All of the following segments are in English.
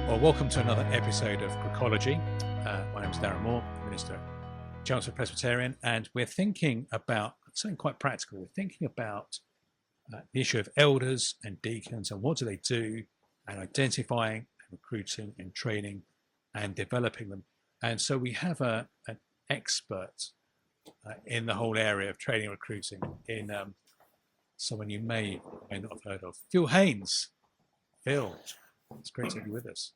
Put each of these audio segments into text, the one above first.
Well, welcome to another episode of Grukology. My name is Darren Moore, Minister, Chancellor Presbyterian, and we're thinking about something quite practical. We're thinking about the issue of elders and deacons and what do they do, and identifying, and recruiting, and training, and developing them. And so we have an expert in the whole area of training and recruiting in someone you may not have heard of, Phil Haynes. Phil, it's great to have you with us.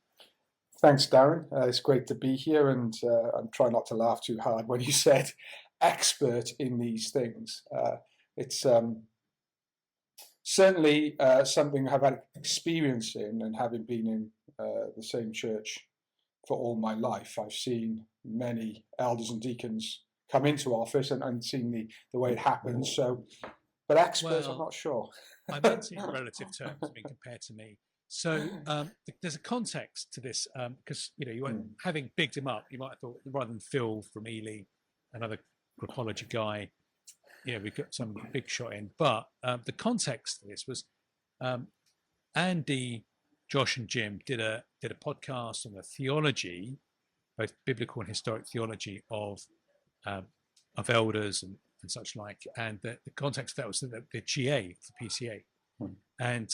Thanks, Darren. It's great to be here, and I'm trying not to laugh too hard when you said expert in these things. It's certainly something I've had experience in, and having been in the same church for all my life, I've seen many elders and deacons come into office and seen the way it happens. So, but experts, I'm not sure. I meant it in relative terms, compared to me. So there's a context to this because you weren't having bigged him up. You might have thought rather than Phil from Ely, another Grukology guy, we got some big shot in. But the context to this was Andy, Josh, and Jim did a podcast on the theology, both biblical and historic theology of elders and such like, and the context of that was the GA, the PCA. And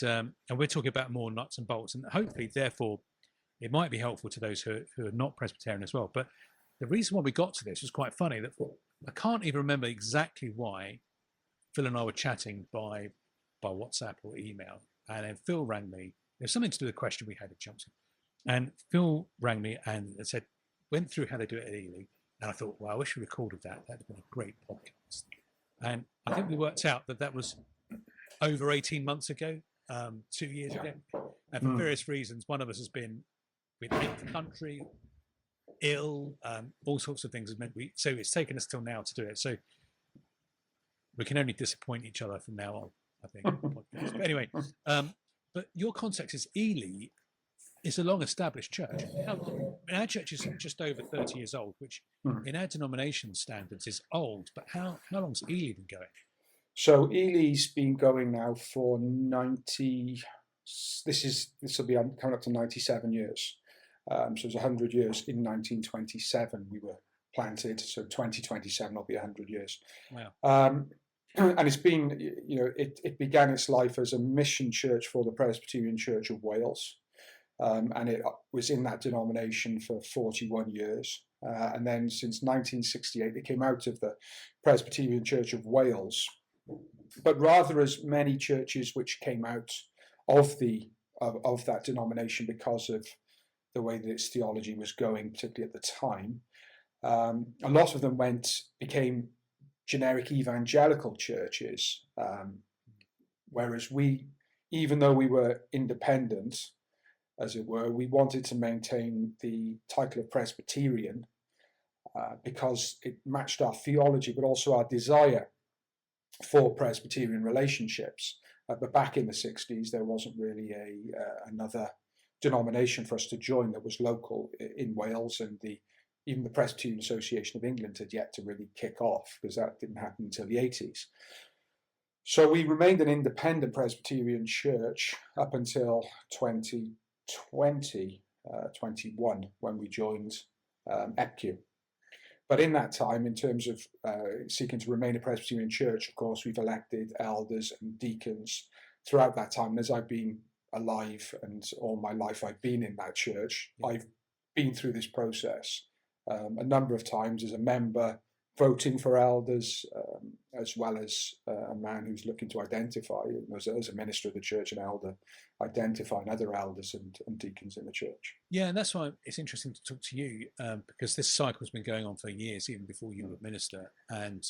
we're talking about more nuts and bolts, and hopefully, therefore, it might be helpful to those who are not Presbyterian as well. But the reason why we got to this was quite funny. That I can't even remember exactly why Phil and I were chatting by WhatsApp or email, and then Phil rang me. There's something to do with the question we had at Johnson, and Phil rang me and said, went through how they do it at Ely, and I thought, well, I wish we recorded that. That'd have been a great podcast. And I think we worked out that was over 18 months ago, 2 years ago. And for various reasons, one of us has been with the country, ill, all sorts of things. So it's taken us till now to do it. So we can only disappoint each other from now on, I think. But anyway, but your context is Ely is a long-established church. Our church is just over 30 years old, which in our denomination standards is old. But how long's Ely been going? So Ely's been going now for 90. This will be coming up to 97 years. So it's 100 years in 1927. We were planted, so 2027 will be 100 years. Wow. And it's been, it began its life as a mission church for the Presbyterian Church of Wales, and it was in that denomination for 41 years. And then since 1968, it came out of the Presbyterian Church of Wales. But rather as many churches which came out of that denomination because of the way that its theology was going, particularly at the time, a lot of them became generic evangelical churches. Whereas we, even though we were independent, as it were, we wanted to maintain the title of Presbyterian because it matched our theology, but also our desire for Presbyterian relationships. But back in the 60s, there wasn't really another denomination for us to join that was local in Wales, and even the Presbyterian Association of England had yet to really kick off, because that didn't happen until the 80s. So we remained an independent Presbyterian church up until 2021, when we joined GRUKHQ. But in that time, in terms of seeking to remain a Presbyterian church, of course, we've elected elders and deacons throughout that time. And as I've been alive, and all my life I've been in that church, I've been through this process a number of times as a member, voting for elders, as well as a man who's looking to identify, as a minister of the church, an elder, identifying other elders and deacons in the church. Yeah, and that's why it's interesting to talk to you, because this cycle's been going on for years, even before you were a minister. And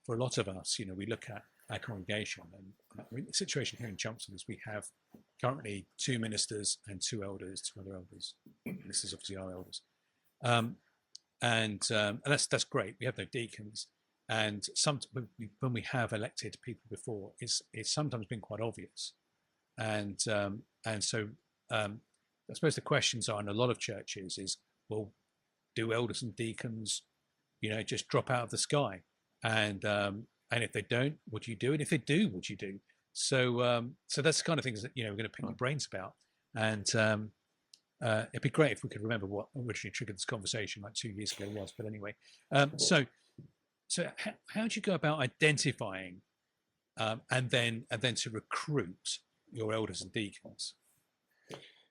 for a lot of us, we look at our congregation, and the situation here in Chelmsford is we have currently 2 ministers and 2 elders, 2 other elders. Ministers obviously are elders. And that's great. We have no deacons, and when we have elected people before, it's sometimes been quite obvious, and so I suppose the questions are in a lot of churches is, well, do elders and deacons, just drop out of the sky, and if they don't, what do you do? And if they do, what do you do? So that's the kind of things that we're going to pick your brains about, and It'd be great if we could remember what originally triggered this conversation like 2 years ago was. But anyway, so how do you go about identifying and then to recruit your elders and deacons?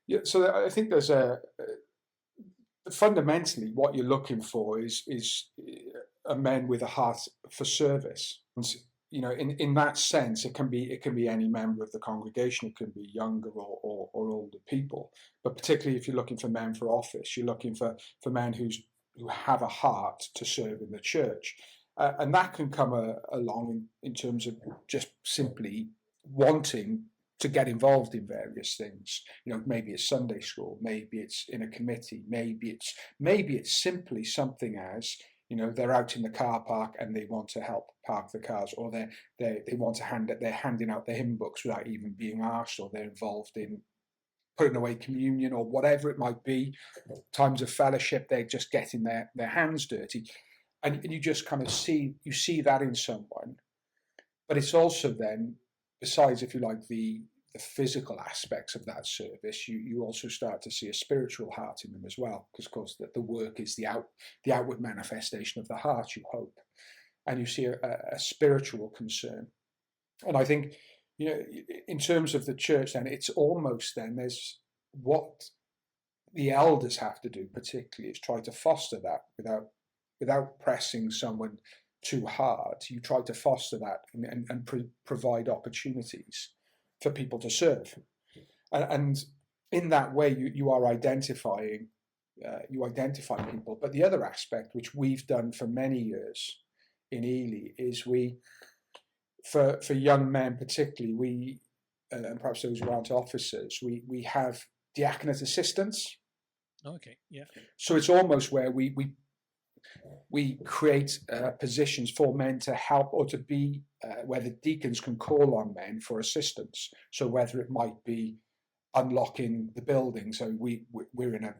Yeah, so I think there's fundamentally what you're looking for is a men with a heart for service. And, in that sense, it can be any member of the congregation. It can be younger or older people. But particularly if you're looking for men for office, you're looking for men who have a heart to serve in the church. And that can come along in terms of just simply wanting to get involved in various things. Maybe it's Sunday school, maybe it's in a committee, maybe it's simply something as, they're out in the car park and they want to help park the cars, or they want to they're handing out the hymn books without even being asked, or they're involved in putting away communion, or whatever it might be. Times of fellowship, they're just getting their hands dirty. And you just kind of see that in someone. But it's also then, besides, if you like, the physical aspects of that service, you also start to see a spiritual heart in them as well, because of course the work is the outward manifestation of the heart, you hope, and you see a spiritual concern. And I think, in terms of the church, then it's almost then there's what the elders have to do, particularly, is try to foster that without pressing someone too hard. You try to foster that and provide opportunities for people to serve, and in that way you are identifying people. But the other aspect, which we've done for many years in Ely, is for young men particularly, and perhaps those who aren't officers, we have diaconate assistants. Okay, yeah. So it's almost where we create positions for men to help, or to be where the deacons can call on men for assistance. So whether it might be unlocking the building, so we're in a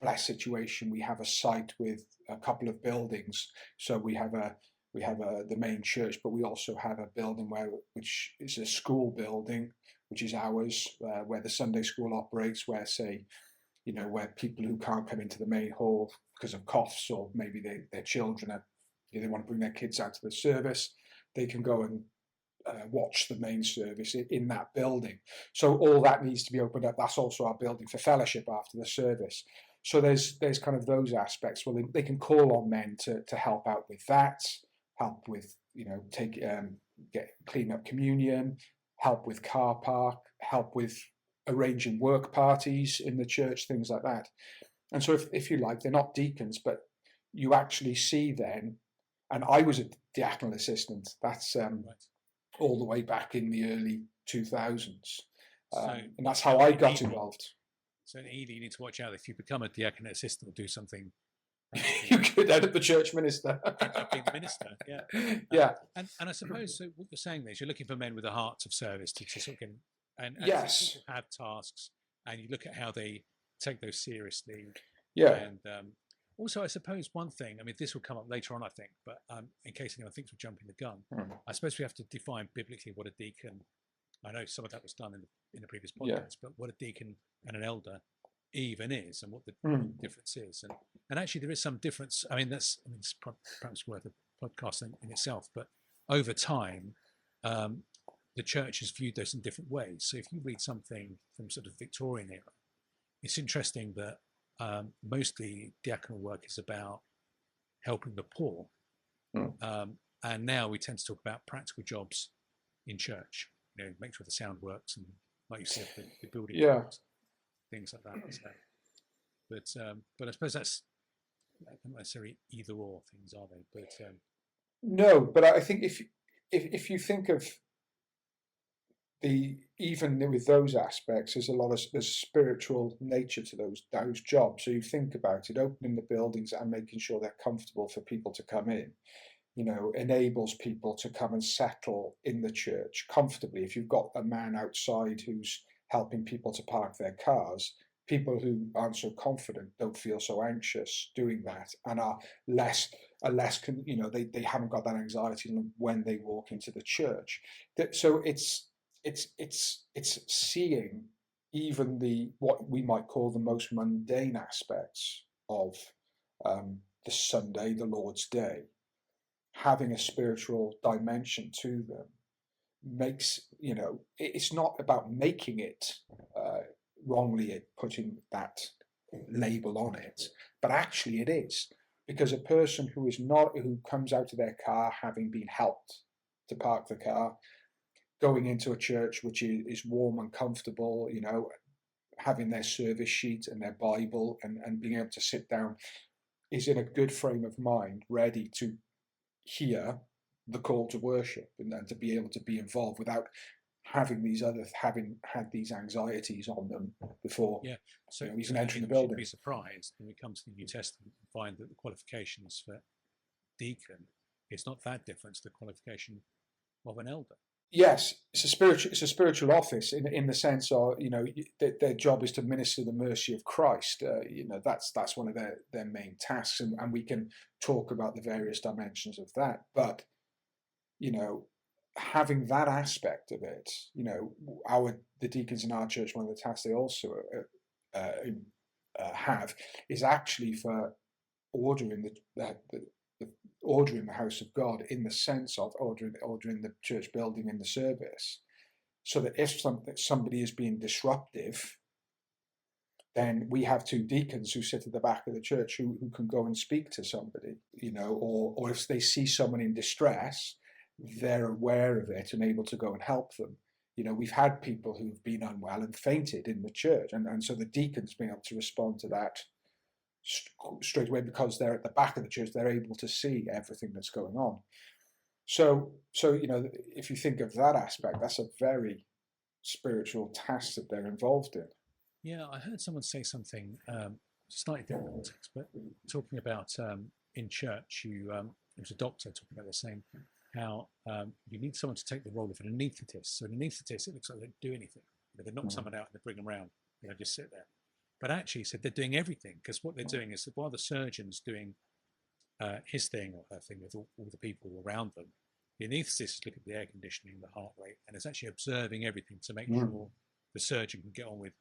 blessed situation. We have a site with a couple of buildings. So we have the main church, but we also have a building which is a school building, which is ours, where the Sunday school operates, where where people who can't come into the main hall because of coughs, or maybe their children they want to bring their kids out to the service, they can go and watch the main service in that building. So all that needs to be opened up. That's also our building for fellowship after the service. So there's kind of those aspects. Well, they can call on men to help out with that, help with clean up communion, help with car park, help with arranging work parties in the church, things like that. And so if you like, they're not deacons, but you actually see then, and I was a diaconal assistant, that's right, all the way back in the early 2000s. And that's how I got involved. So in Ely, you need to watch out. If you become a diaconate assistant or do something, you could end up the church minister. Being the minister, yeah. Yeah. And I suppose, so what you're saying is you're looking for men with a heart of service to sort of get, and yes, people have tasks, and you look at how they take those seriously. Yeah. And also, I suppose one thing, I mean, this will come up later on, I think, but in case anyone thinks we're jumping the gun, I suppose we have to define biblically what a deacon. I know some of that was done in the previous podcast, but what a deacon and an elder even is, and what the difference is, and actually there is some difference. I mean, it's perhaps worth a podcast in itself, but over time, the church has viewed those in different ways. So if you read something from sort of Victorian era, it's interesting that mostly diaconal work is about helping the poor, and now we tend to talk about practical jobs in church. Make sure the sound works, and like you said, the building works, things like that. So, but I suppose that's not necessarily either or things, are they? But no, but I think if you think of even with those aspects, there's spiritual nature to those jobs. So you think about it, opening the buildings and making sure they're comfortable for people to come in, enables people to come and settle in the church comfortably. If you've got a man outside who's helping people to park their cars, people who aren't so confident don't feel so anxious doing that, and are less they haven't got that anxiety when they walk into the church. So it's seeing, even what we might call the most mundane aspects of the Sunday, the Lord's Day, having a spiritual dimension to them makes, it's not about making it wrongly putting that label on it, but actually it is, because a person who comes out of their car having been helped to park the car, going into a church which is warm and comfortable, having their service sheet and their Bible and being able to sit down, is in a good frame of mind, ready to hear the call to worship and to be able to be involved without having had these anxieties on them before. Yeah, so even entering the building. Be surprised when we come to the New Testament and find that the qualifications for deacon is not that different to the qualification of an elder. Yes, it's a spiritual office in the sense of, their job is to minister the mercy of Christ. That's one of their main tasks, and we can talk about the various dimensions of that. But having that aspect of it, the deacons in our church, one of the tasks they also have is actually for ordering ordering the house of God, in the sense of ordering the church building in the service, so that if somebody is being disruptive, then we have two deacons who sit at the back of the church who can go and speak to somebody, or if they see someone in distress, they're aware of it and able to go and help them. We've had people who've been unwell and fainted in the church, and so the deacons being able to respond to that straight away, because they're at the back of the church, they're able to see everything that's going on. So if you think of that aspect, that's a very spiritual task that they're involved in. Yeah, I heard someone say something slightly different context, but talking about in church, it was a doctor talking about the same, how you need someone to take the role of an anaesthetist. So an anaesthetist, it looks like they don't do anything. They knock someone out and they bring them around, just sit there. But actually, he said they're doing everything, because what they're doing is that while the surgeon's doing his thing or her thing with all the people around them, the anaesthetist is looking at the air conditioning, the heart rate, and is actually observing everything to make sure the surgeon can get on with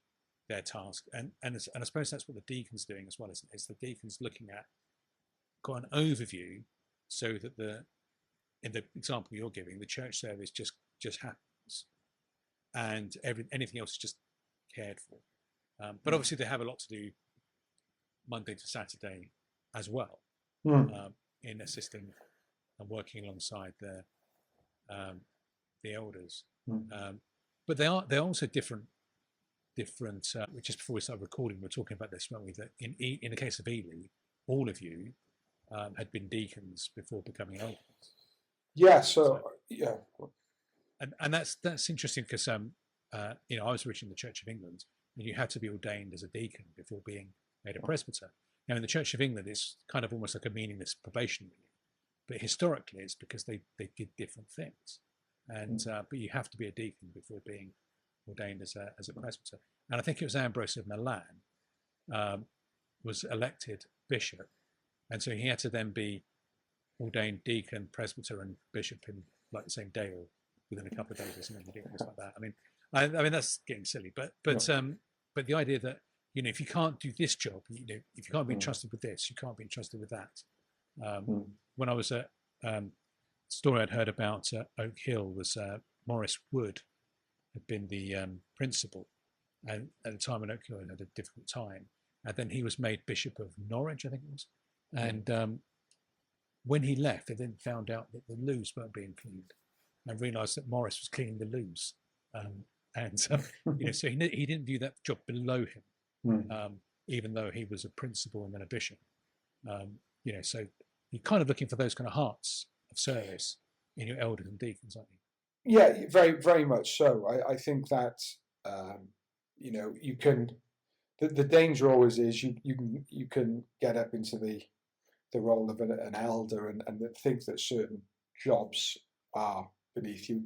their task. And I suppose that's what the deacon's doing as well, isn't it? Is the deacon's looking at, got an overview, so that in the example you're giving, the church service just happens, and anything else is just cared for. But obviously they have a lot to do Monday to Saturday as well, in assisting and working alongside the elders. But they're also different. Just before we started recording, we were talking about this, weren't we? That in the case of Ely, all of you had been deacons before becoming elders. Yeah. Yeah. And that's interesting, because I was originally in the Church of England, and you had to be ordained as a deacon before being made a presbyter. Now, in the Church of England, it's kind of almost like a meaningless probationary year, but historically, it's because they did different things, and but you have to be a deacon before being ordained as a presbyter. And I think it was Ambrose of Milan was elected bishop, and so he had to then be ordained deacon, presbyter, and bishop in like the same day or within a couple of days or something ridiculous like that. I mean that's getting silly, but the idea that if you can't do this job, if you can't be entrusted with this, you can't be entrusted with that. When I was at story I'd heard about Oak Hill was Maurice Wood had been the principal, and at the time when Oak Hill had a difficult time, and then he was made Bishop of Norwich, I think it was, and when he left, they then found out that the loos weren't being cleaned, and realised that Maurice was cleaning the loos. So he didn't view that job below him, even though he was a principal and then a bishop. So you're kind of looking for those kind of hearts of service in your elders and deacons, aren't you? Yeah, very, very much so. I think that you can. The danger always is you can get up into the role of an elder and think that certain jobs are beneath you,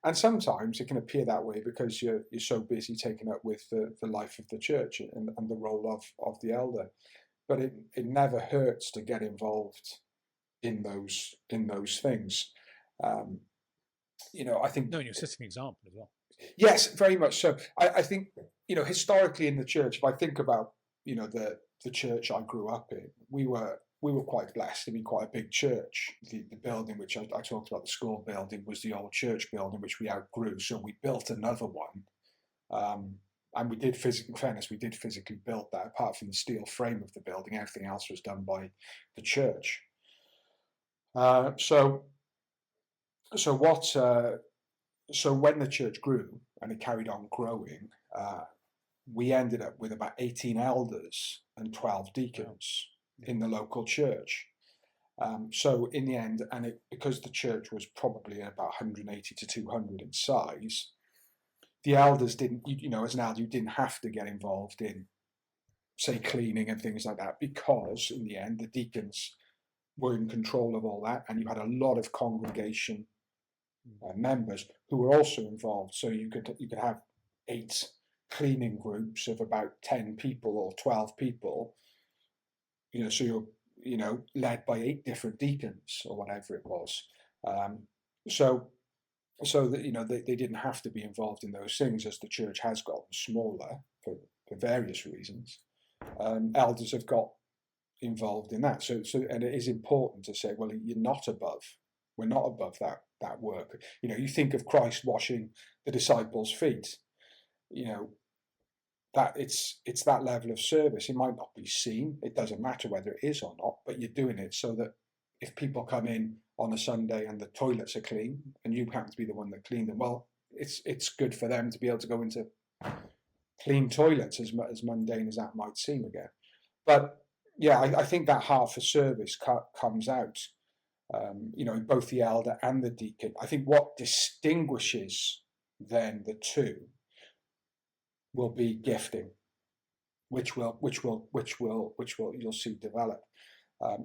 and sometimes it can appear that way because you're so busy taken up with the life of the church and the role of the elder. But it never hurts to get involved in those things. I think. No, and you're setting an example as well. Yes, very much so. I think historically in the church, if I think about, the church I grew up in, we were quite blessed to be quite a big church. The building which I talked about, the school building, was the old church building which we outgrew, so we built another one. And we did in fairness, we did physically build that. Apart from the steel frame of the building, everything else was done by the church. So when the church grew and it carried on growing, we ended up with about 18 elders and 12 deacons in the local church. So in the end, because the church was probably about 180 to 200 in size, the elders didn't, as an elder, you didn't have to get involved in, say, cleaning and things like that, because in the end, the deacons were in control of all that, and you had a lot of congregation members who were also involved. So you could have 8 cleaning groups of about 10 people or 12 people, so you're, led by 8 different deacons or whatever it was. So that, they didn't have to be involved in those things, as the church has gotten smaller for various reasons. Elders have got involved in that. So and it is important to say, well, we're not above that work. You think of Christ washing the disciples' feet, that it's that level of service. It might not be seen. It doesn't matter whether it is or not, but you're doing it so that if people come in on a Sunday and the toilets are clean and you happen to be the one that cleaned them, well, it's good for them to be able to go into clean toilets, as mundane as that might seem again. But yeah, I think that heart for service comes out, in both the elder and the deacon. I think what distinguishes then the two will be gifting, which will you'll see develop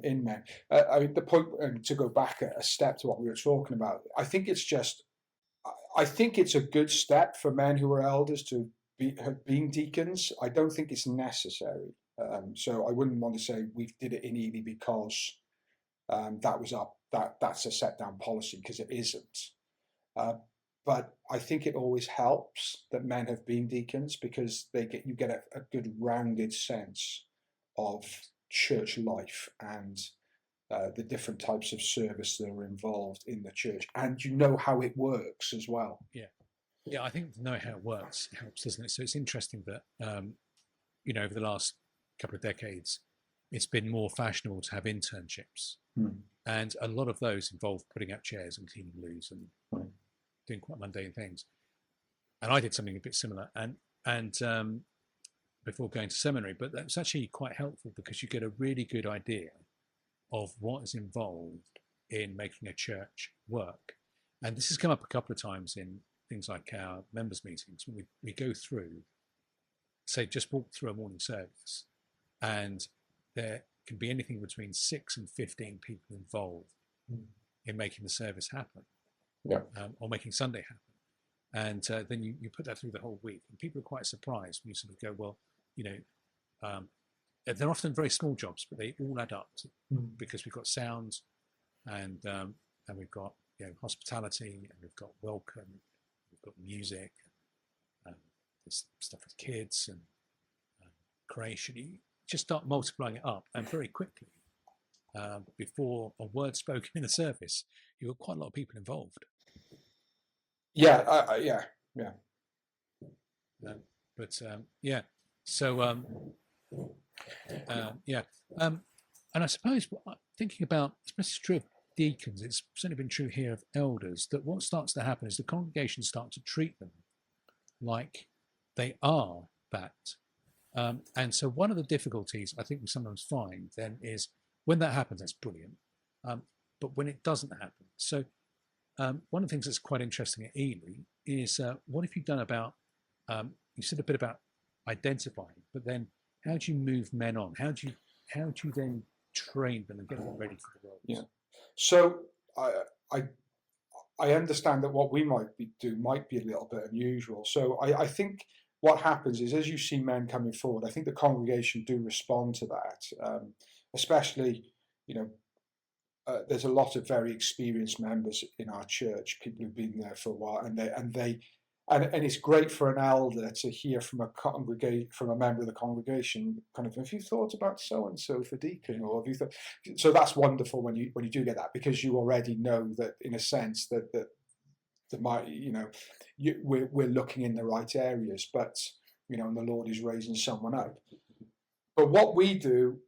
in men. The point, to go back a step to what we were talking about, I think it's a good step for men who are elders to have been deacons. I don't think it's necessary. So I wouldn't want to say we did it in Ely because that's a set down policy, because it isn't. But I think it always helps that men have been deacons, because you get a good rounded sense of church life and the different types of service that are involved in the church, and how it works as well. Yeah, I think to know how it works helps, doesn't it? So it's interesting that over the last couple of decades, it's been more fashionable to have internships, and a lot of those involve putting out chairs and cleaning loos and doing quite mundane things. And I did something a bit similar, and before going to seminary, but that's actually quite helpful, because you get a really good idea of what is involved in making a church work. And this has come up a couple of times in things like our members' meetings, when we go through, say, just walk through a morning service, and there can be anything between 6 and 15 people involved in making the service happen, or making Sunday happen. And then you put that through the whole week, and people are quite surprised when you sort of go, well, they're often very small jobs, but they all add up because we've got sound, and we've got hospitality, and we've got welcome, we've got music, there's stuff with kids and creation. You just start multiplying it up, and very quickly, before a word spoken in the service, you've got quite a lot of people involved. And I suppose thinking about, especially true of deacons, it's certainly been true here of elders, that what starts to happen is the congregation start to treat them like they are that. And so one of the difficulties I think we sometimes find then is, when that happens, that's brilliant. But when it doesn't happen, so one of the things that's quite interesting at Ely is, what have you done about, you said a bit about identifying, but then how do you move men on? How do you then train them and get them ready for the roles? Yeah. So I understand that what we might be a little bit unusual. So I think what happens is, as you see men coming forward, I think the congregation do respond to that, especially, there's a lot of very experienced members in our church, people who've been there for a while, and And it's great for an elder to hear from from a member of the congregation, kind of, have you thought about so and so for deacon, or have you thought? So that's wonderful when you do get that, because you already know that, in a sense, that might, we're looking in the right areas, but and the Lord is raising someone up. But what we do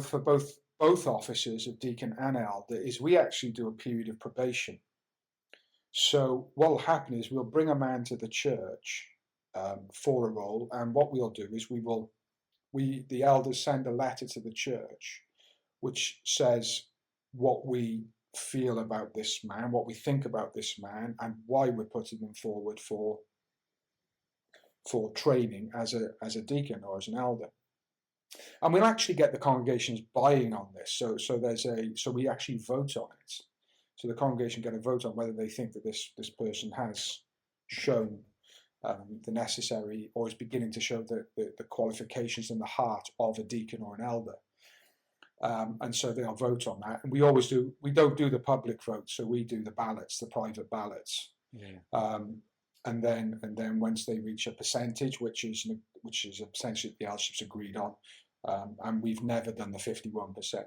for both offices of deacon and elder is we actually do a period of probation. So what will happen is we'll bring a man to the church for a role, and what we'll do is the elders send a letter to the church which says what we feel about this man, what we think about this man, and why we're putting them forward for training as a deacon or as an elder. And we'll actually get the congregations buying on this. So we actually vote on it. So the congregation get a vote on whether they think that this person has shown the necessary, or is beginning to show the qualifications and the heart of a deacon or an elder. And so they'll vote on that. And we always do. We don't do the public vote, so we do the ballots, the private ballots. Yeah. And then once they reach a percentage, which is a percentage that the eldership's agreed on, and we've never done the 51%.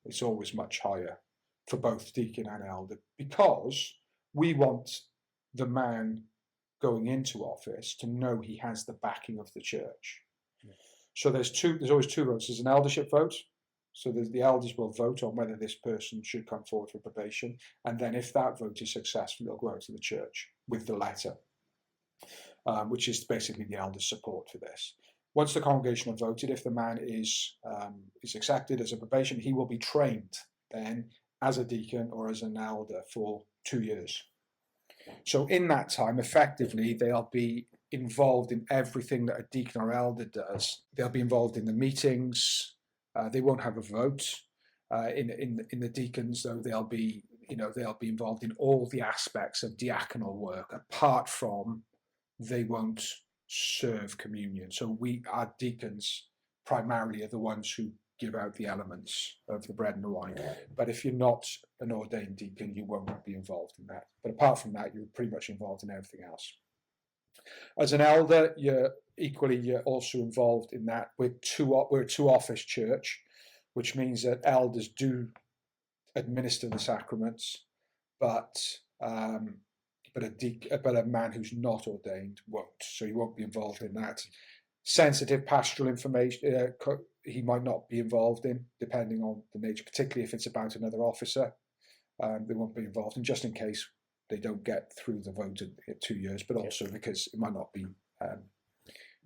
It's always much higher for both deacon and elder, because we want the man going into office to know he has the backing of the church. Yeah. So there's always two votes. There's an eldership vote. So the elders will vote on whether this person should come forward for probation. And then if that vote is successful, it'll go out to the church with the letter, which is basically the elders' support for this. Once the congregation have voted, if the man is accepted as a probation, he will be trained then as a deacon or as an elder for 2 years. So in that time, effectively, they'll be involved in everything that a deacon or elder does. They'll be involved in the meetings. They won't have a vote. In the deacons, though, they'll be involved in all the aspects of diaconal work, apart from they won't serve communion. So our deacons primarily are the ones who give out the elements of the bread and the wine. But if you're not an ordained deacon, you won't be involved in that. But apart from that, you're pretty much involved in everything else. As an elder, you're also involved in that. We're a two-office church, which means that elders do administer the sacraments, but a man who's not ordained won't. So he won't be involved in that. Sensitive pastoral information, he might not be involved in, depending on the nature, particularly if it's about another officer. They won't be involved in, just in case they don't get through the vote in 2 years, but also because it might not be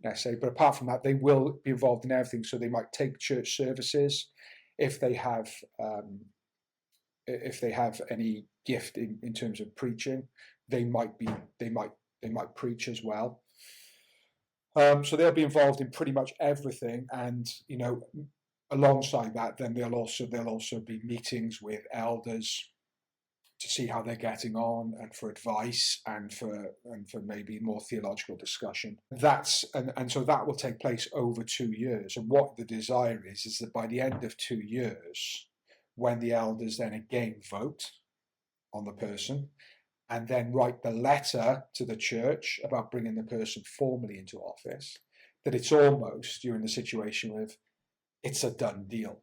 necessary. But apart from that, they will be involved in everything. So they might take church services if they have any gift in terms of preaching. They might preach as well. So they'll be involved in pretty much everything, and alongside that, then there'll also be meetings with elders to see how they're getting on, and for advice, and for maybe more theological discussion. So that will take place over 2 years. And what the desire is that by the end of 2 years, when the elders then again vote on the person, and then write the letter to the church about bringing the person formally into office, that it's almost, you're in the situation with, it's a done deal.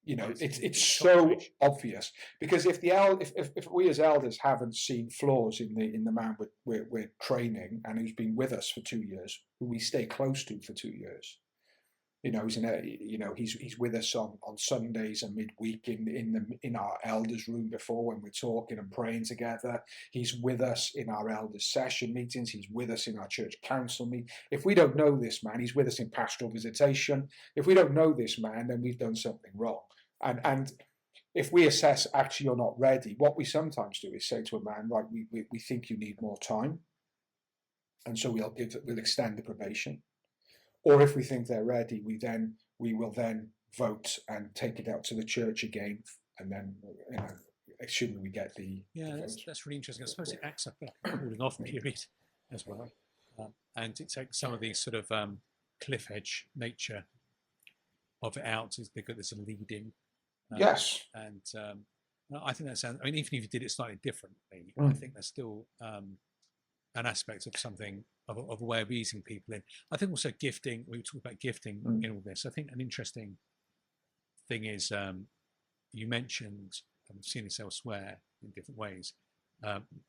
It's so obvious, because if we as elders haven't seen flaws in the man we're training, and who's been with us for 2 years, who we stay close to for 2 years, he's with us on Sundays and midweek in our elders room before, when we're talking and praying together. He's with us in our elders session meetings. He's with us in our church council meeting. If we don't know this man, he's with us in pastoral visitation. If we don't know this man, then we've done something wrong. And if we assess actually you're not ready, what we sometimes do is say to a man, right, we think you need more time, and so we'll extend the probation. Or if we think they're ready, we will then vote and take it out to the church again, and then assuming we get the that's really interesting. I suppose it acts up a cooling off period as well, and it takes some of these sort of cliff edge nature of it out. They've got this leading. Yes, and I think that sounds. I mean, even if you did it slightly differently, I think there's still an aspect of something of a way of easing people in. I think also gifting. We talk about gifting in all this. I think an interesting thing is you mentioned, and we've seen this elsewhere in different ways.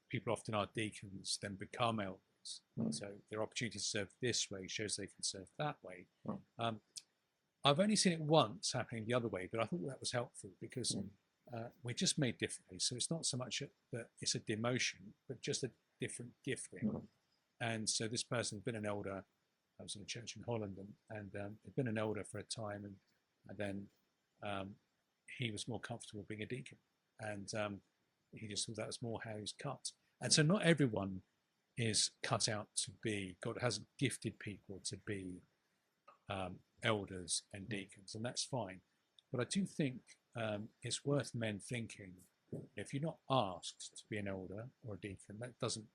People often are deacons, then become elders. So their opportunity to serve this way shows they can serve that way. I've only seen it once happening the other way, but I thought that was helpful because we're just made differently. So it's not so much that it's a demotion, but just a different gifting. And so this person had been an elder. I was in a church in Holland, and had been an elder for a time, and then he was more comfortable being a deacon, and he just thought that was more how he's cut. And so not everyone is cut out to be. God hasn't gifted people to be elders and deacons, and that's fine. But I do think it's worth men thinking, if you're not asked to be an elder or a deacon, that doesn't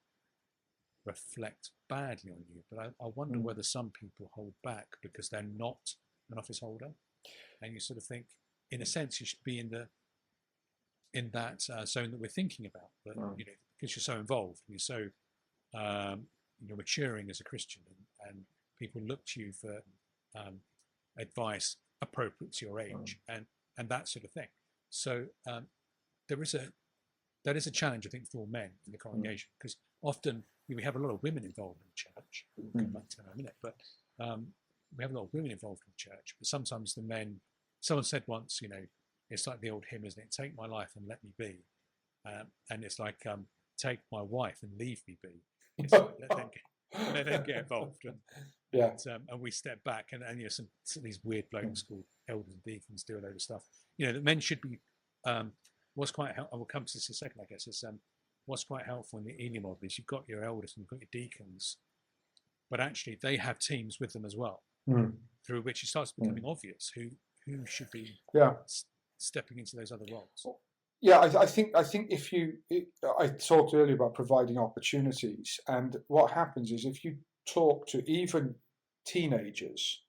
reflect badly on you. But I wonder whether some people hold back because they're not an office holder, and you sort of think, in a sense, you should be in that zone that we're thinking about. But because you're so involved, you're so maturing as a Christian, and people look to you for advice appropriate to your age and that sort of thing. So there is a challenge, I think, for all men in the congregation, because often we have a lot of women involved in church. We'll come back to that in a minute, but we have a lot of women involved in church. But sometimes the men. Someone said once, it's like the old hymn, isn't it? Take my life and let me be, and it's like take my wife and leave me be. It's like, let them get involved, and we step back, and some these weird blokes called elders and deacons do a load of stuff. That men should be. What's quite helpful, I will come to this in a second, I guess. Is what's quite helpful in the Ely model is you've got your elders and you've got your deacons, but actually they have teams with them as well, through which it starts becoming obvious who should be stepping into those other roles. Yeah, I think I talked earlier about providing opportunities, and what happens is if you talk to even teenagers,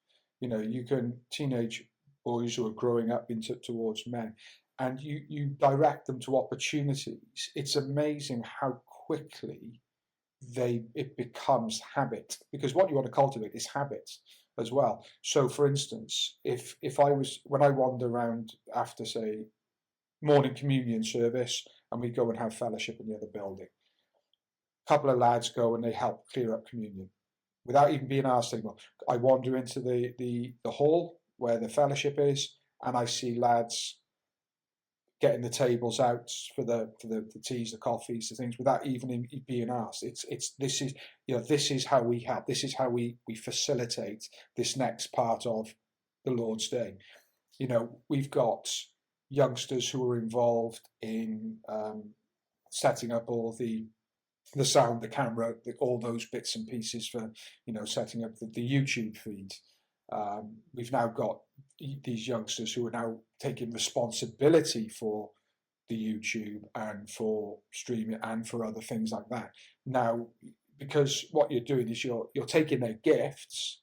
teenage boys who are growing up towards men, and you direct them to opportunities, it's amazing how quickly it becomes habit, because what you want to cultivate is habits as well. So for instance, when I wander around after, say, morning communion service, and we go and have fellowship in the other building, a couple of lads go and they help clear up communion without even being asked anymore. I wander into the hall where the fellowship is, and I see lads getting the tables out for the teas, the coffees, the things, without even being asked. This is how we help. This is how we facilitate this next part of the Lord's Day. We've got youngsters who are involved in setting up all the sound, the camera, all those bits and pieces for setting up the YouTube feed. We've now got these youngsters who are now taking responsibility for the YouTube and for streaming and for other things like that. Now, because what you're doing is you're taking their gifts,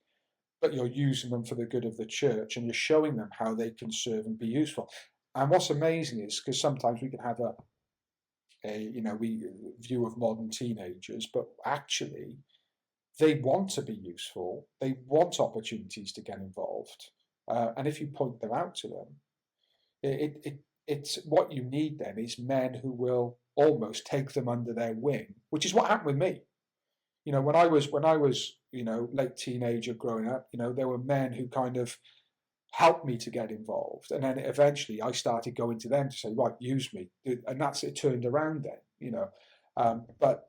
but you're using them for the good of the church, and you're showing them how they can serve and be useful. And what's amazing is, because sometimes we can have a view of modern teenagers, but actually they want to be useful. They want opportunities to get involved. And if you point them out to them, it's what you need then is men who will almost take them under their wing, which is what happened with me. When I was late teenager growing up, there were men who kind of helped me to get involved. And then eventually I started going to them to say, right, use me. And it turned around then, but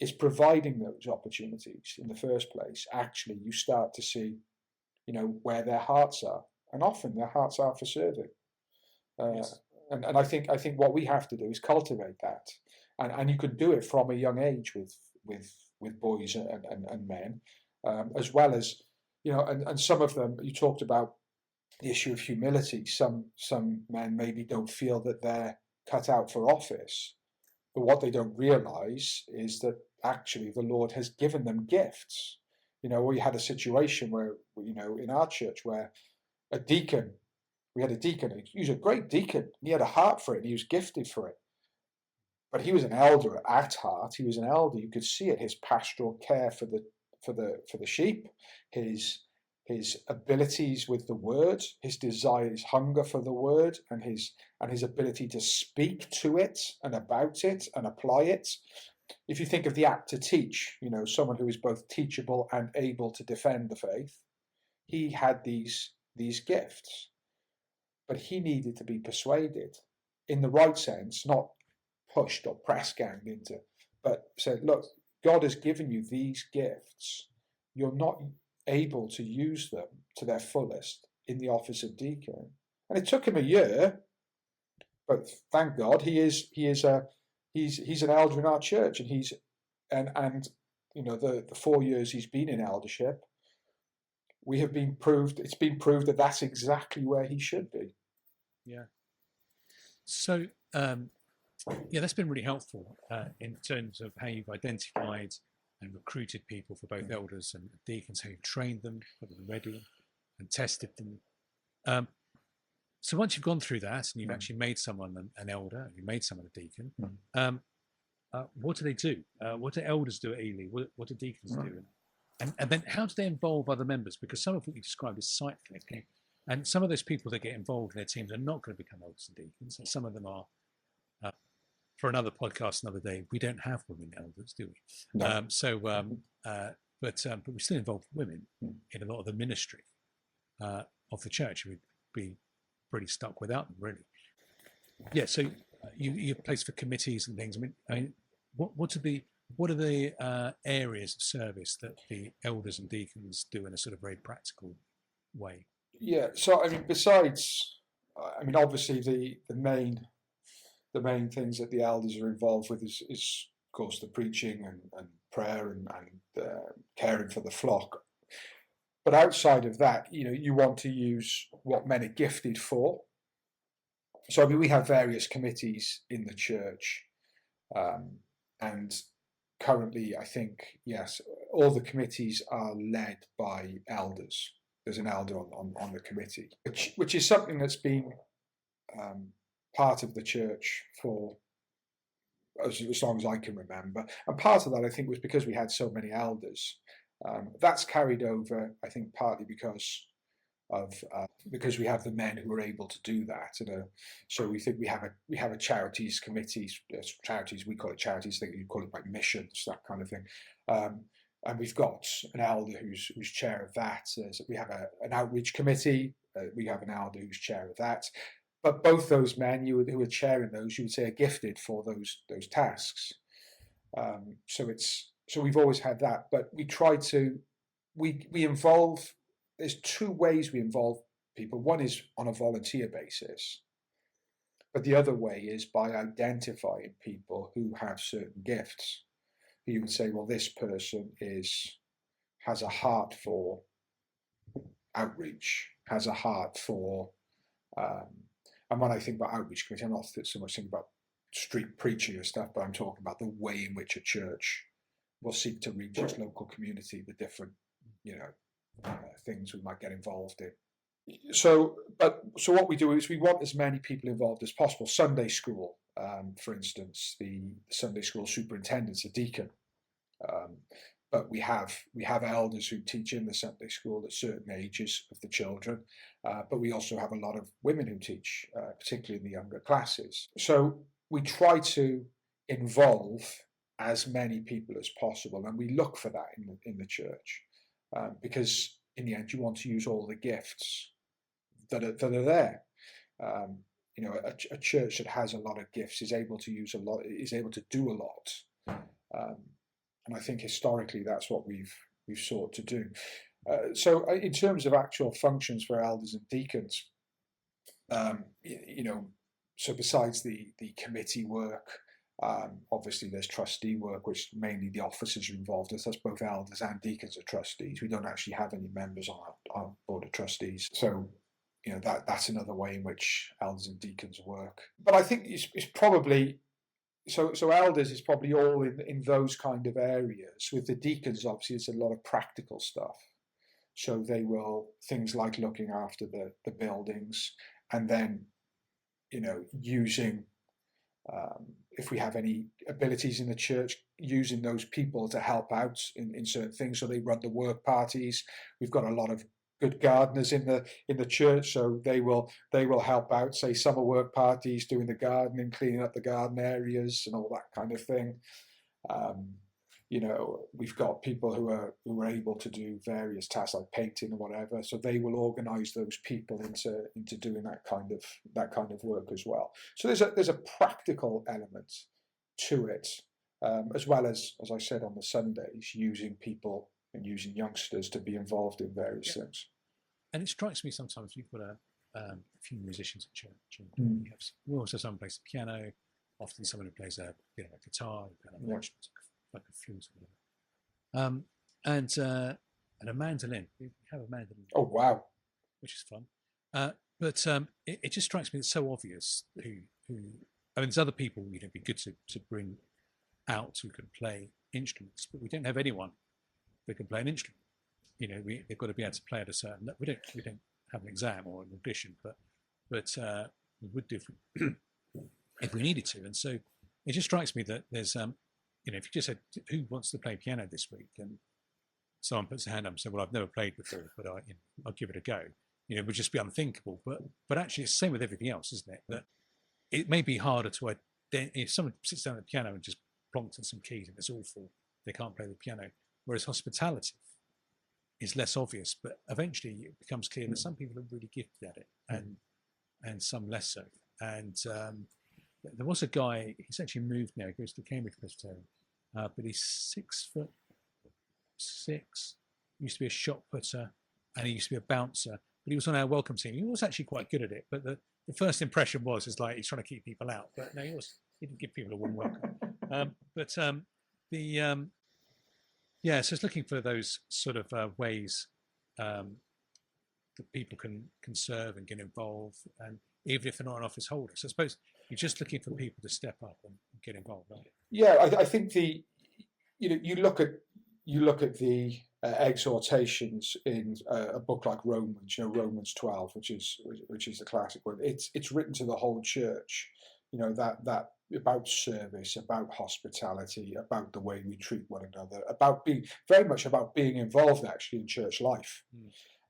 it's providing those opportunities in the first place. Actually, you start to see, where their hearts are, and often their hearts are for serving. Yes. And I think what we have to do is cultivate that, and you can do it from a young age with boys and men, as well as and some of them, you talked about the issue of humility. Some men maybe don't feel that they're cut out for office, but what they don't realise is that actually the Lord has given them gifts. We had a situation where, in our church where we had a deacon, he was a great deacon, he had a heart for it, and he was gifted for it. but he was an elder at heart. He was an elder. You could see it, his pastoral care for the sheep, his abilities with the word, his desire, his hunger for the word, and his ability to speak to it and about it and apply it. If you think of the apt to teach, someone who is both teachable and able to defend the faith, he had these gifts, but he needed to be persuaded in the right sense, not pushed or press ganged into, but said, look, God has given you these gifts. You're not able to use them to their fullest in the office of deacon. And it took him a year, but thank God he's an elder in our church, and the 4 years he's been in eldership, it's been proved that that's exactly where he should be. Yeah. So that's been really helpful in terms of how you've identified and recruited people for both elders and deacons, how you've trained them, got them ready, and tested them. So once you've gone through that and you've actually made someone an elder, and you've made someone a deacon, what do they do? What do elders do at Ely? What do deacons do? And then how do they involve other members? Because some of what you described is site flicking, and some of those people that get involved in their teams are not going to become elders and deacons, and some of them are. For another podcast, another day, we don't have women elders, do we? No. But we still involve women in a lot of the ministry of the church. We'd be pretty stuck without them, really. Yeah. So you have place for committees and things. I mean, what are the areas of service that the elders and deacons do in a sort of very practical way? Yeah. So obviously the main things that the elders are involved with is of course the preaching and prayer and caring for the flock. But outside of that, you want to use what men are gifted for. So we have various committees in the church, and currently I think, yes, all the committees are led by elders. There's an elder on the committee, which is something that's been part of the church for as long as I can remember. And part of that, I think, was because we had so many elders. That's carried over, I think, partly because we have the men who are able to do that. So we think we have a charities committee. Charities, we call it charities. I think you call it like missions, that kind of thing. And we've got an elder who's chair of that. So we have an outreach committee. We have an elder who's chair of that. But both those men who are chairing those, you would say, are gifted for those tasks. So we've always had that. But we try to we involve. There's two ways we involve people. One is on a volunteer basis, but the other way is by identifying people who have certain gifts. You would say, well, this person has a heart for outreach, has a heart for, and when I think about outreach committee, I'm not so much thinking about street preaching or stuff, but I'm talking about the way in which a church will seek to reach its local community, the different, things we might get involved in. So what we do is we want as many people involved as possible. Sunday school, for instance, the Sunday school superintendent's a deacon, but we have elders who teach in the Sunday school at certain ages of the children, but we also have a lot of women who teach, particularly in the younger classes. So we try to involve as many people as possible, and we look for that in the church, because in the end you want to use all the gifts that are there. A church that has a lot of gifts is able to use a lot, is able to do a lot, and I think historically that's what we've sought to do. So in terms of actual functions for elders and deacons, so besides the committee work, obviously there's trustee work, which mainly the officers are involved with. That's both elders and deacons are trustees. We don't actually have any members on our board of trustees. So that's another way in which elders and deacons work. But I think it's probably so elders is probably all in those kind of areas. With the deacons, obviously, it's a lot of practical stuff. So they will, things like looking after the buildings, and then using if we have any abilities in the church, using those people to help out in certain things. So they run the work parties. We've got a lot of good gardeners in the church, so they will help out, say summer work parties, doing the gardening, cleaning up the garden areas and all that kind of thing. We've got people who are able to do various tasks like painting or whatever, so they will organise those people into doing that kind of work as well. So there's a practical element to it, as well as I said on the Sundays, using people and using youngsters to be involved in various things. And it strikes me sometimes we've got a few musicians at church, and we also have someone plays the piano, often someone who plays a guitar, like a flute or whatever. And a mandolin. We have a mandolin. Oh wow! Which is fun. But it just strikes me it's so obvious who I mean, there's other people it'd be good to bring out who can play instruments, but we don't have anyone that can play an instrument. They've got to be able to play at a certain level. We don't have an exam or an audition, but we would do if we needed to. And so it just strikes me that there's if you just said who wants to play piano this week, and someone puts a hand up and says, well, I've never played before, but I'll give it a go. It would just be unthinkable. But actually it's the same with everything else, isn't it? That it may be harder to if someone sits down at the piano and just plonks in some keys and it's awful, they can't play the piano. Whereas hospitality is less obvious, but eventually it becomes clear that some people are really gifted at it, and some less so. And there was a guy, he's actually moved now, he goes to Cambridge Presbyterian, but he's 6'6", used to be a shot putter, and he used to be a bouncer, but he was on our welcome team. He was actually quite good at it, but the first impression was he's trying to keep people out, but no, he didn't give people a warm welcome. So it's looking for those sort of ways that people can serve and get involved, and even if they're not an office holder. So I suppose you're just looking for people to step up and get involved, aren't you? Yeah, I think you look at the exhortations in a book like Romans, Romans 12, which is the classic one. It's written to the whole church, that about service, about hospitality, about the way we treat one another, about being very much about being involved actually in church life.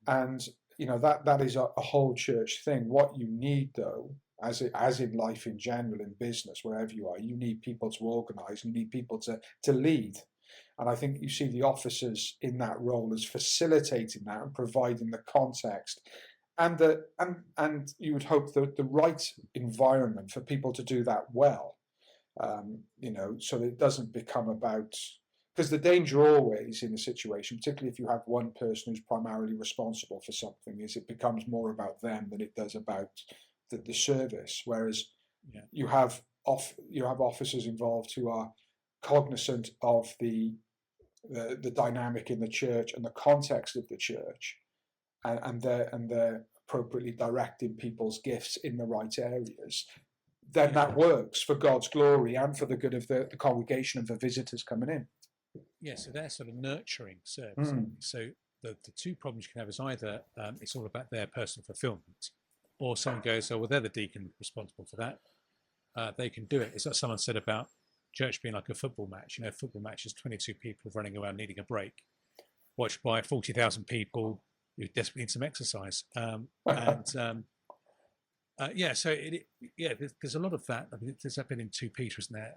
And that is a whole church thing. What you need, though, as in life in general, in business, wherever you are, you need people to organise, you need people to lead. And I think you see the officers in that role as facilitating that and providing the context and you would hope that the right environment for people to do that well, so that it doesn't become about, because the danger always in a situation, particularly if you have one person who's primarily responsible for something, is it becomes more about them than it does about the service. Whereas you have officers involved who are cognizant of the dynamic in the church and the context of the church, and they're appropriately directing people's gifts in the right areas, then that works for God's glory and for the good of the congregation and the visitors coming in. Yeah, so they're sort of nurturing service. So the two problems you can have is either it's all about their personal fulfillment, or someone goes, oh, well, they're the deacon responsible for that. They can do it. It's like someone said about church being like a football match. A football match is 22 people running around needing a break, watched by 40,000 people who desperately need some exercise. So there's a lot of that. I mean, there's that bit in 2 Peter, isn't there?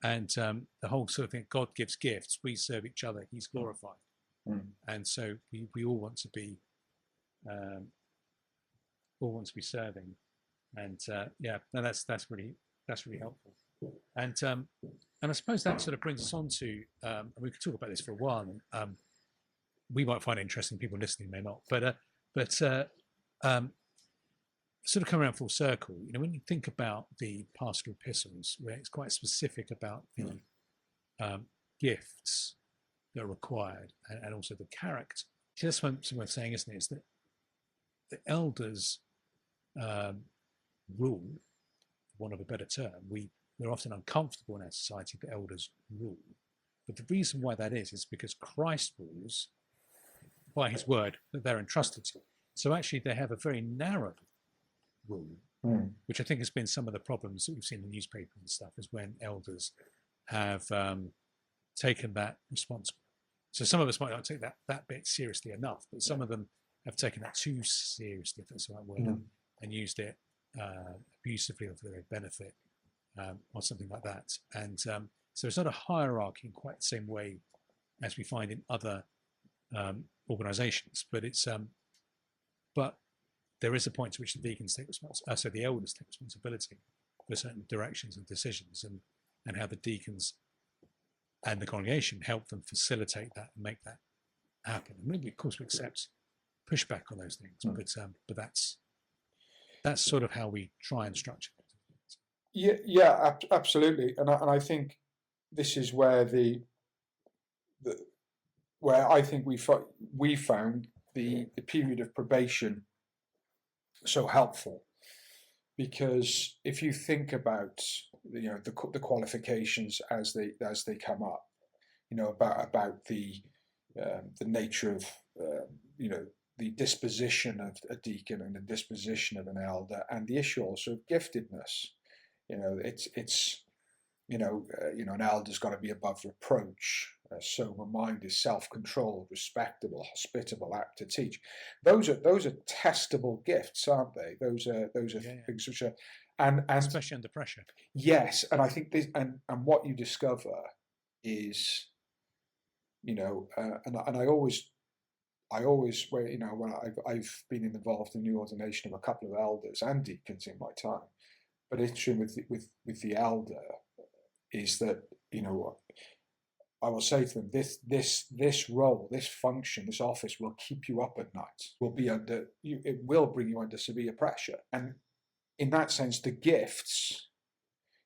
The whole sort of thing, God gives gifts, we serve each other, he's glorified. And so we all want to be serving. And that's really helpful. And I suppose that sort of brings us on to, and we could talk about this for a while. We might find it interesting, people listening may not, but sort of come around full circle. When you think about the pastoral epistles, where it's quite specific about the gifts that are required and also the character. So that's something worth saying, isn't it? Is that the elders rule, for want of a better term. We're often uncomfortable in our society that elders rule. But the reason why that is because Christ rules by his word that they're entrusted to. So actually they have a very narrow rule which I think has been some of the problems that we've seen in the newspaper and stuff, is when elders have taken that response. So some of us might not take that bit seriously enough, but some of them have taken that too seriously, if that's the right word, and used it abusively or for their own benefit, or something like that. And so it's not a hierarchy in quite the same way as we find in other organisations, but it's but there is a point to which the deacons take responsibility, so the elders take responsibility for certain directions and decisions, and how the deacons and the congregation help them facilitate that and make that happen. And maybe, of course, we accept pushback on those things, but that's sort of how we try and structure it. Yeah, absolutely. And I think this is where where I think we found the period of probation so helpful, because if you think about the qualifications as they come up, about the nature of the disposition of a deacon and the disposition of an elder, and the issue also of giftedness. It's an elder's got to be above reproach, sober-minded, self-controlled, respectable, hospitable, apt to teach. Those are testable gifts, aren't they? Those are things which are, and especially under pressure. Yes, and I think this, and what you discover is, and I always, when I've been involved in the ordination of a couple of elders and deacons in my time, but interesting with the elder is that, I will say to them, this role, this function, this office will keep you up at night. It will bring you under severe pressure. And in that sense, the gifts,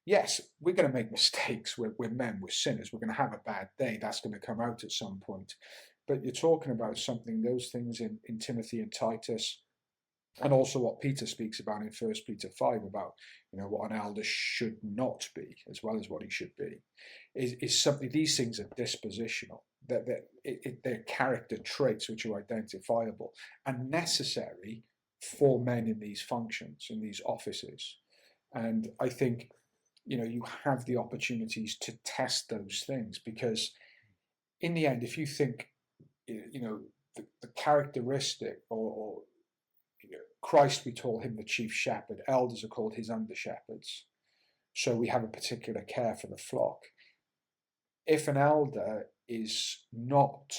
yes, we're going to make mistakes. We're men, we're sinners. We're going to have a bad day. That's going to come out at some point. But you're talking about those things in Timothy and Titus, and also what Peter speaks about in 1 Peter 5 about, what an elder should not be, as well as what he should be, is something. These things are dispositional. They're character traits which are identifiable and necessary for men in these functions, in these offices. And I think, you have the opportunities to test those things, because in the end, if you think, the characteristic or Christ, we call him the chief shepherd. Elders are called his under shepherds. So we have a particular care for the flock. If an elder is not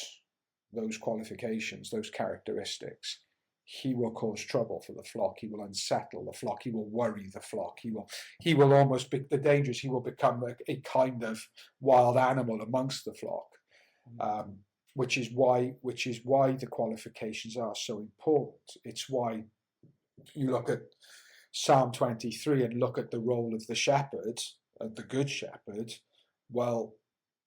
those qualifications, those characteristics, he will cause trouble for the flock. He will unsettle the flock. He will worry the flock. He will almost be, the danger is he will become a kind of wild animal amongst the flock. Which is why the qualifications are so important. It's why you look at Psalm 23 and look at the role of the shepherd, the good shepherd. Well,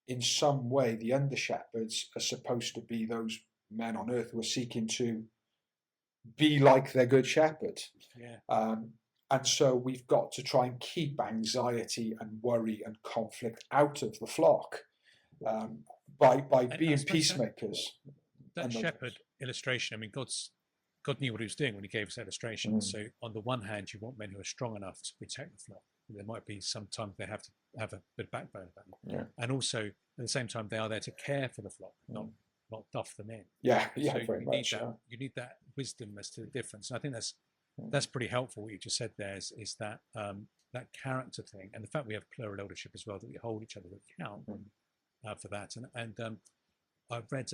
in some way, the under shepherds are supposed to be those men on earth who are seeking to be like their good shepherd. And so we've got to try and keep anxiety and worry and conflict out of the flock. By being peacemakers. That shepherd illustration, I mean, God knew what he was doing when he gave us illustrations. So on the one hand, you want men who are strong enough to protect the flock. There might be sometimes they have to have a bit of backbone about them. And also, at the same time, they are there to care for the flock, not duff them in. So very much. You need that wisdom as to the difference. And I think that's pretty helpful. What you just said there is that that character thing, and the fact we have plural eldership as well, that we hold each other to account. For that, and I've read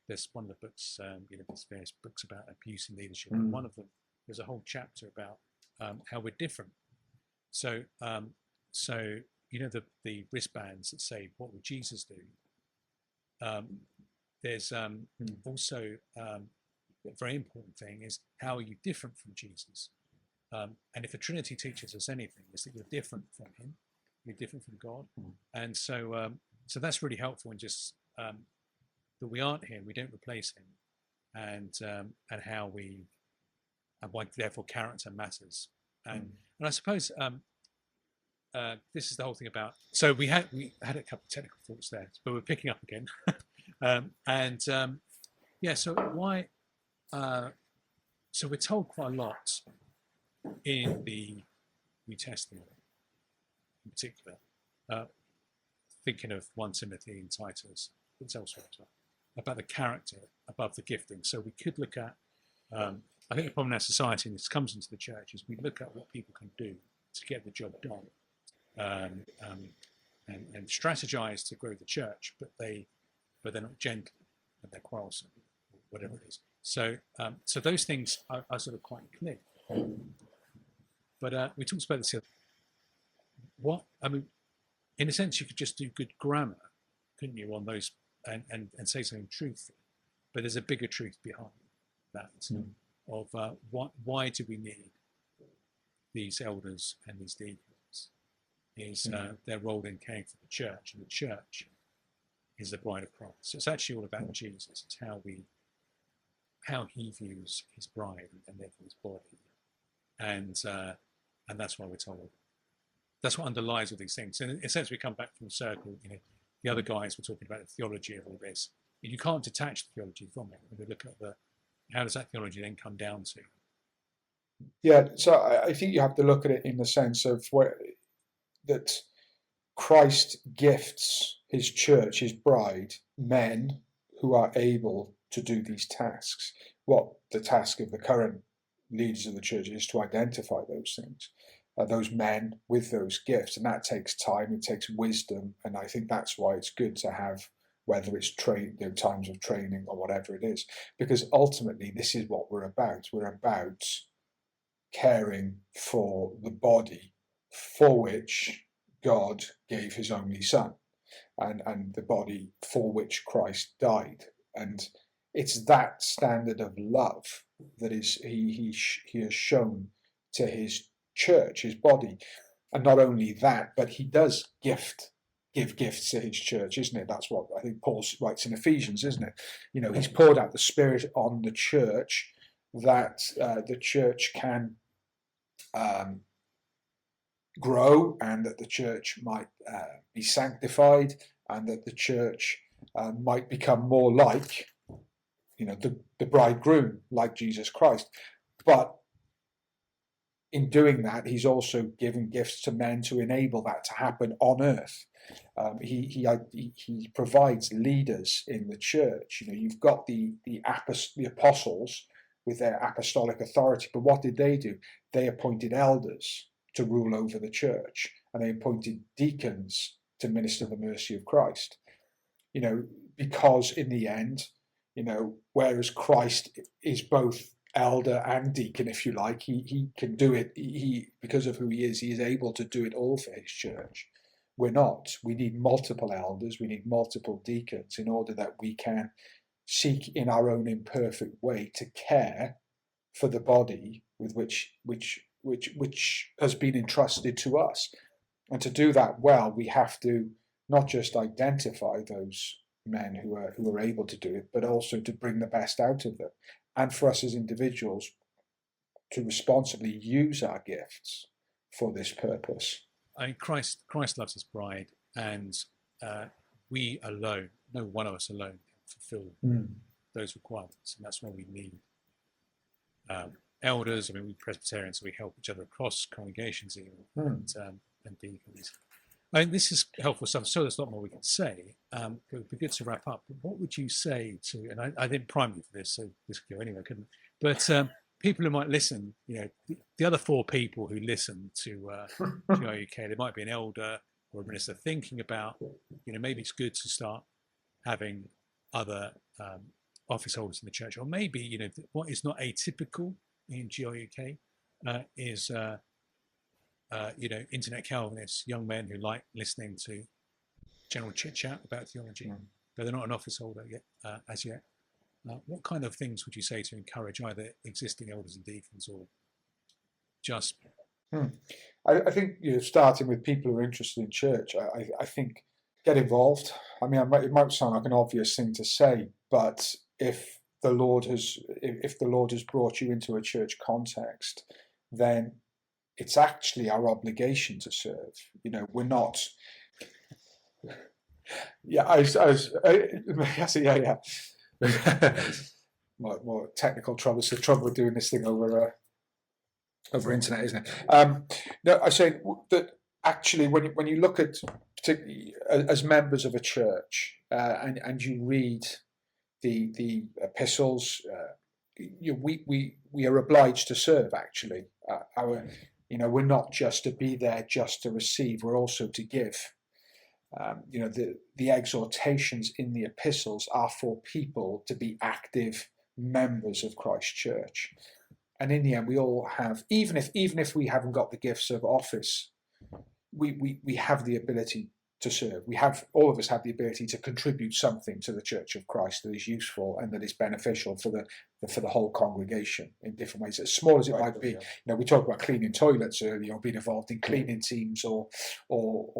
there's one of the books, there's various books about abuse in leadership, and one of them, there's a whole chapter about how we're different. So the wristbands that say, "What would Jesus do?" There's also a very important thing is, how are you different from Jesus? And if the Trinity teaches us anything, is that you're different from him, you're different from God, and so that's really helpful in just that we aren't him, we don't replace him, and how and why therefore character matters. And I suppose this is the whole thing about. So we had a couple of technical thoughts there, but we're picking up again. So why? So we're told quite a lot in the New Testament, in particular, thinking of 1 Timothy and Titus, it's elsewhere as well, about the character above the gifting. So we could look at, I think the problem in our society, and this comes into the church, is we look at what people can do to get the job done, and strategize to grow the church, but they're not gentle and they're quarrelsome, whatever it is. So so those things are sort of quite clear. But we talked about this the other. What I mean, in a sense, you could just do good grammar, couldn't you, on those and say something truthful. But there's a bigger truth behind that of why do we need these elders and these deacons? Is their role in caring for the church, and the church is the bride of Christ. So it's actually all about Jesus. It's how he views his bride and therefore his body, and that's why we're told. That's what underlies all these things. And in a sense, we come back from the circle. The other guys were talking about the theology of all this. You can't detach the theology from it. When we look at how does that theology then come down to? Yeah, so I think you have to look at it in the sense of that Christ gifts his church, his bride, men who are able to do these tasks. What the task of the current leaders of the church is to identify those things, those men with those gifts, and that takes time, it takes wisdom, and I think that's why it's good to have, whether it's times of training or whatever it is, because ultimately this is what we're about. We're about caring for the body for which God gave his only son, and the body for which Christ died. And it's that standard of love that is he has shown to his church, his body. And not only that, but he does give gifts to his church, isn't it? That's what I think Paul writes in Ephesians, isn't it? He's poured out the Spirit on the church, that the church can grow, and that the church might be sanctified, and that the church might become more like, the bridegroom, like Jesus Christ. But in doing that, he's also given gifts to men to enable that to happen on earth. He provides leaders in the church. You've got the apostles with their apostolic authority, but what did they do? They appointed elders to rule over the church, and they appointed deacons to minister the mercy of Christ. Because in the end, whereas Christ is both elder and deacon, if you like, he can do it. Because of who he is able to do it all for his church. We're not. We need multiple elders. We need multiple deacons in order that we can seek in our own imperfect way to care for the body with which has been entrusted to us. And to do that well, we have to not just identify those men who are able to do it, but also to bring the best out of them. And for us as individuals to responsibly use our gifts for this purpose. I mean, Christ loves his bride, and we alone, no one of us alone, can fulfill those requirements, and that's why we need elders. I mean, we Presbyterians, so we help each other across congregations even, and deacons. I mean, this is helpful stuff. So there's a lot more we can say. But it would be good to wrap up. But what would you say to, and I didn't prime you for this, so this could go anyway, couldn't it? But people who might listen, the other 4 people who listen to GRUKHQ, there might be an elder or a minister thinking about, maybe it's good to start having other office holders in the church, or maybe, what is not atypical in GRUKHQ is internet Calvinists, young men who like listening to general chit chat about theology, but they're not an office holder yet, as yet. What kind of things would you say to encourage either existing elders and deacons, or just? I think starting with people who are interested in church. I think get involved. I mean, it might sound like an obvious thing to say, but if the Lord has brought you into a church context, then it's actually our obligation to serve. We're not. Yeah, yeah. More technical trouble. It's the trouble with doing this thing over over internet, isn't it? No, I say that actually, when you look at, particularly as members of a church, and you read the epistles, we are obliged to serve. Actually, we're not just to be there just to receive; we're also to give. The exhortations in the epistles are for people to be active members of Christ's church. And in the end, we all have, even if we haven't got the gifts of office, we have the ability to serve. All of us have the ability to contribute something to the Church of Christ that is useful and that is beneficial for the whole congregation in different ways, as small as it might be. We talked about cleaning toilets earlier, or being involved in cleaning teams, or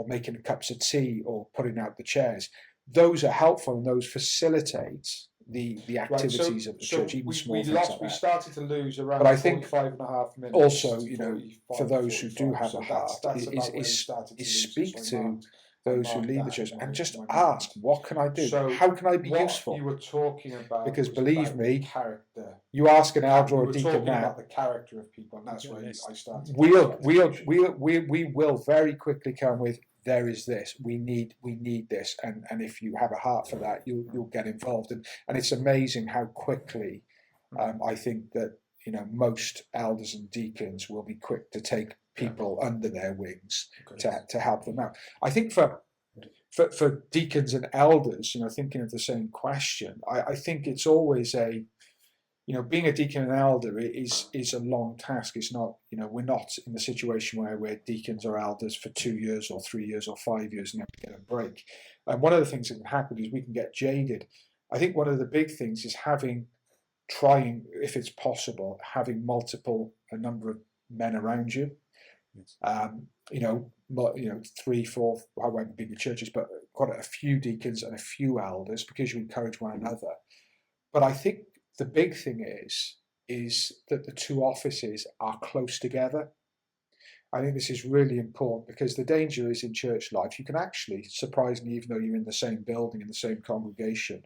making cups of tea, or putting out the chairs. Those are helpful, and those facilitate the activities of the church, even small things like that. We started to lose around, but I think 45.5 minutes. Also, for those who do have a heart, is speak to those who lead the church and just ask, what can I do? How can I be useful? You were talking about, because believe me, character. You ask an elder or a deacon now about the character of people, and that's where I started. We will very quickly come with, there is this, we need this, and if you have a heart for that, you'll get involved, and it's amazing how quickly I think that most elders and deacons will be quick to take people under their wings to help them out. I think for deacons and elders, thinking of the same question, I think it's always being a deacon and elder is a long task. It's not, we're not in the situation where we're deacons or elders for 2 years or 3 years or 5 years and then we get a break. And one of the things that can happen is we can get jaded. I think one of the big things is trying, if it's possible, having a number of men around you. Yes. 3, 4, however big the church is, but quite a few deacons and a few elders, because you encourage one another. But I think the big thing is that the two offices are close together. I think this is really important, because the danger is in church life, you can actually, surprisingly, even though you're in the same building, in the same congregation,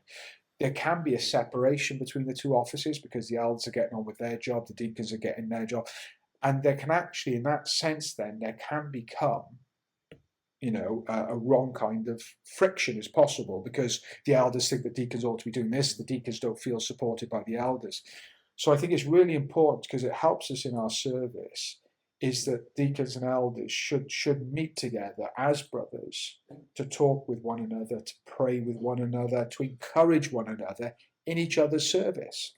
there can be a separation between the two offices, because the elders are getting on with their job, the deacons are getting their job. And there can actually, in that sense, then, there can become, a wrong kind of friction is possible, because the elders think the deacons ought to be doing this, the deacons don't feel supported by the elders. So I think it's really important, because it helps us in our service, is that deacons and elders should meet together as brothers to talk with one another, to pray with one another, to encourage one another in each other's service.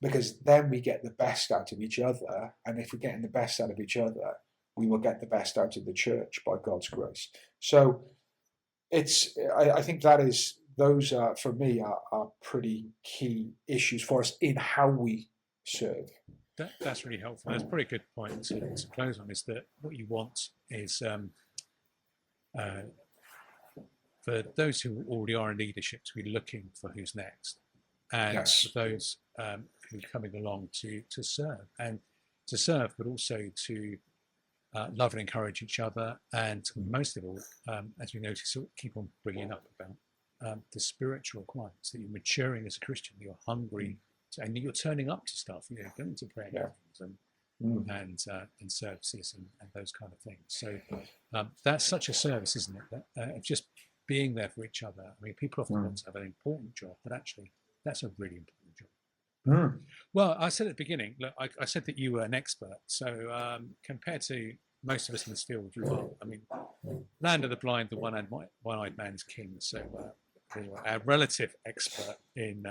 Because then we get the best out of each other, and if we're getting the best out of each other, we will get the best out of the church by God's grace. So I think those are, for me, are pretty key issues for us in how we serve. That's really helpful. That's probably a good point to close on, is that what you want is for those who already are in leadership to be looking for who's next, and yes. for those who are coming along to serve, but also to love and encourage each other, and most of all, as we notice, keep on bringing up about the spiritual requirements, that you're maturing as a Christian, you're hungry, and you're turning up to stuff, going to prayer meetings and services and those kind of things. So that's such a service, isn't it? That just being there for each other. I mean, people often want to have an important job, but actually, that's a really important job. Well, I said at the beginning, look, I said that you were an expert. So compared to most of us in this field, you are. I mean, land of the blind, the one-eyed man is king. So you're a relative expert in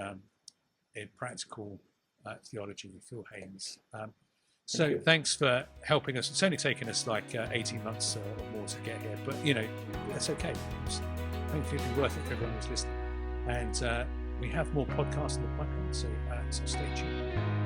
practical theology, Phil Haynes. So thanks for helping us. It's only taken us like 18 months or more to get here, but that's okay. Hopefully it'll be worth it for everyone who's listening. And we have more podcasts in the pipeline, so stay tuned.